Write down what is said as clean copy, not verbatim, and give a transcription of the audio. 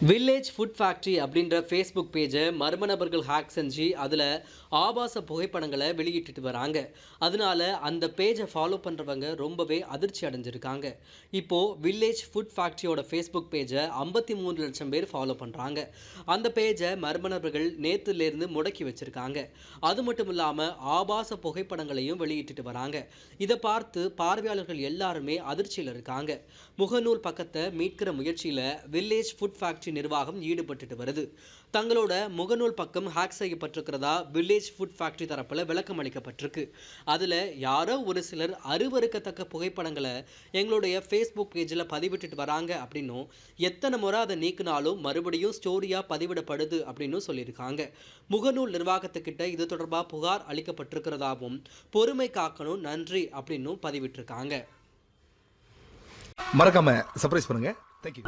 Village food factory அப்படின்ற Facebook பேஜை மர்ம நபர்கள் ஹேக் செஞ்சு அதில் ஆபாச புகைப்படங்களை வெளியிட்டுட்டு வராங்க. அதனால அந்த பேஜை ஃபாலோ பண்ணுறவங்க ரொம்பவே அதிர்ச்சி அடைஞ்சிருக்காங்க. இப்போது வில்லேஜ் ஃபுட் ஃபேக்ட்ரியோட ஃபேஸ்புக் பேஜை 53 லட்சம் பேர் ஃபாலோ பண்ணுறாங்க. அந்த பேஜை மர்ம நபர்கள் நேற்றுலேருந்து முடக்கி வச்சுருக்காங்க. அது மட்டும் இல்லாமல் ஆபாச புகைப்படங்களையும் வெளியிட்டுட்டு வராங்க. இதை பார்த்து பார்வையாளர்கள் எல்லாருமே அதிர்ச்சியில் இருக்காங்க. முகநூல் பக்கத்தை மீட்கிற முயற்சியில் வில்லேஜ் ஃபுட் ஃபேக்ட்ரி நிர்வாகம் ஈடுபட்டு வருது. தங்களோட முகநூல் பக்கம் ஹேக் செய்யப்பட்டிருக்கிறதா வில்லேஜ் ஃபுட் ஃபேக்டரி தரப்புல விளக்கம் அளிக்கப்பட்டிருக்கு. அதுல யாரோ ஒரு சிலர் அருவருக்கத்தக்க புகைப்படங்களை எங்களுடைய ஃபேஸ்புக் பேஜில் பதிவிட்டுட்டு வராங்க அப்படின்னும், எத்தனை முறை அதை நீக்கினாலும் மறுபடியும் ஸ்டோரியா பதிவிடப்படுது அப்படின்னு சொல்லியிருக்காங்க. முகநூல் நிர்வாகத்துக்கிட்ட இது தொடர்பாக புகார் அளிக்கப்பட்டிருக்கிறதாவும், பொறுமை காக்கணும், நன்றி அப்படின்னும் பதிவிட்டிருக்காங்க. மறக்காம சர்ப்ரைஸ் பண்ணுங்க. தேங்க்யூ.